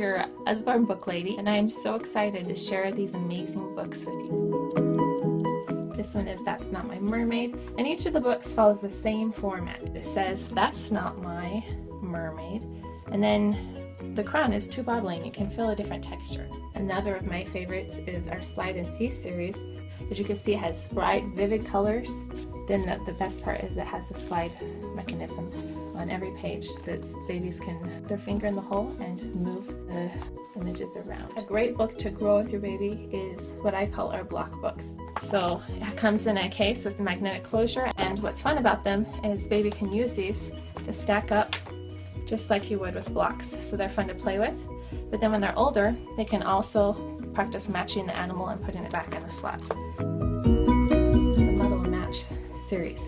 your Usborne book lady, and I am so excited to share these amazing books with you. This one is That's Not My Mermaid, and each of the books follows the same format. It says, That's Not My Mermaid, and then the crown is too bobbling. You can feel a different texture. Another of my favorites is our Slide and See series. As you can see, it has bright, vivid colors. Then the best part is it has a slide mechanism on every page that babies can put their finger in the hole and move the images around. A great book to grow with your baby is what I call our block books. So it comes in a case with a magnetic closure, and what's fun about them is baby can use these to stack up just like you would with blocks. So they're fun to play with. But then when they're older, they can also practice matching the animal and putting it back in the slot. The Muddle and Match series.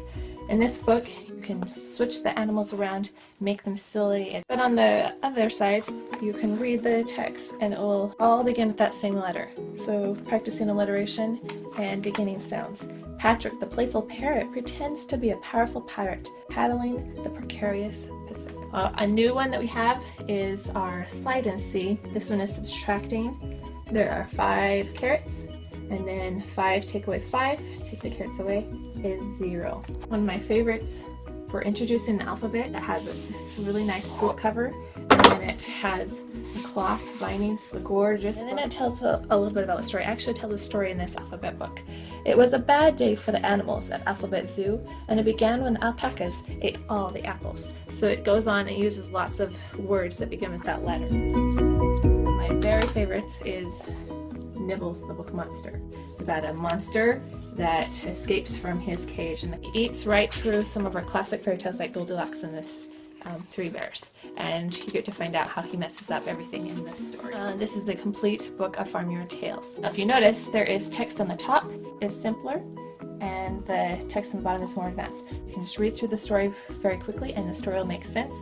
In this book, you can switch the animals around, make them silly, but on the other side, you can read the text and it will all begin with that same letter. So practicing alliteration and beginning sounds. Patrick, the playful parrot, pretends to be a powerful pirate, paddling the precarious Pacific. A new one that we have is our Slide and See. This one is subtracting. There are 5 carrots, and then 5 take away 5, take the carrots away, is 0. One of my favorites for introducing the alphabet, it has a really nice slip cover, and then it has the cloth bindings, so gorgeous. And then it tells a little bit about the story. It actually tells a story in this alphabet book. It was a bad day for the animals at Alphabet Zoo, and it began when the alpacas ate all the apples. So it goes on and uses lots of words that begin with that letter. My very favorites is Nibbles the Book Monster. It's about a monster that escapes from his cage and he eats right through some of our classic fairy tales like Goldilocks and this Three Bears, and you get to find out how he messes up everything in this story. This is a complete book of Farm Yard Tales. Now, if you notice, there is text on the top is simpler and the text on the bottom is more advanced. You can just read through the story very quickly and the story will make sense,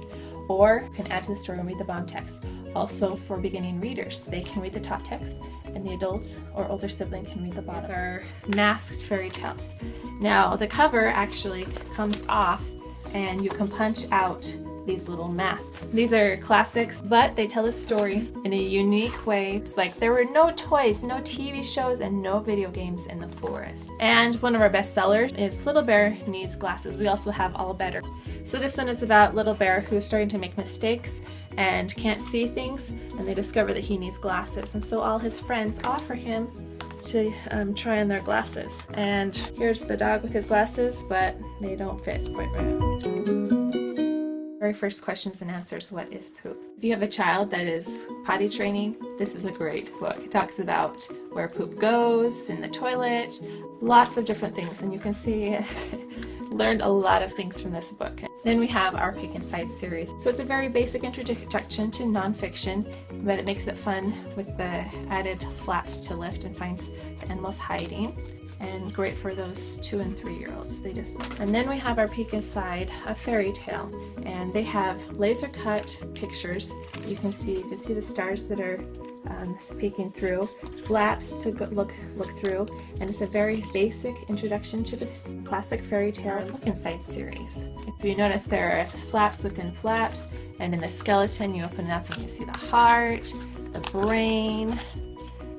or you can add to the story and read the bottom text. Also, for beginning readers, they can read the top text and the adults or older sibling can read the bottom. These are masked fairy tales. Now, the cover actually comes off and you can punch out these little masks. These are classics, but they tell a story in a unique way. It's like there were no toys, no TV shows, and no video games in the forest. And one of our best sellers is Little Bear Needs Glasses. We also have All Better. So this one is about Little Bear who's starting to make mistakes and can't see things, and they discover that he needs glasses. And so all his friends offer him to try on their glasses. And here's the dog with his glasses, but they don't fit quite right. Very first questions and answers, what is poop? If you have a child that is potty training, this is a great book. It talks about where poop goes, in the toilet, lots of different things, and you can see learned a lot of things from this book. Then we have our Pick Inside series. So it's a very basic introduction to nonfiction, but it makes it fun with the added flaps to lift and find the animals hiding. And great for those 2 and 3-year-olds. They just love it. And then we have our Peek Inside, a fairy tale, and they have laser cut pictures. You can see the stars that are peeking through, flaps to look through, and it's a very basic introduction to this classic fairy tale Peek Inside series. If you notice, there are flaps within flaps, and in the skeleton you open it up and you see the heart, the brain.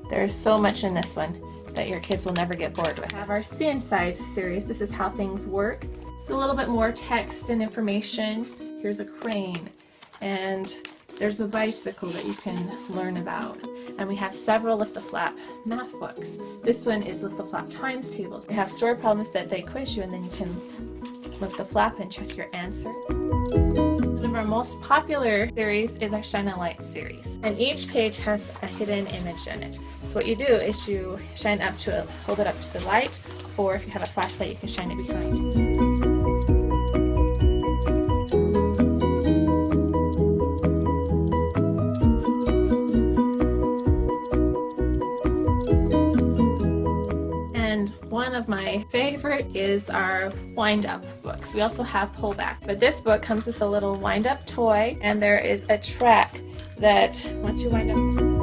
There's so much in this one that your kids will never get bored with. We have our See Inside series. This is how things work. It's a little bit more text and information. Here's a crane, and there's a bicycle that you can learn about. And we have several Lift the Flap math books. This one is Lift the Flap times tables. They have story problems that they quiz you, and then you can lift the flap and check your answer. One of our most popular series is our Shine a Light series, and each page has a hidden image in it. So what you do is you hold it up to the light, or if you have a flashlight, you can shine it behind. One of my favorite is our wind-up books. We also have pullback, but this book comes with a little wind-up toy, and there is a track that once you wind up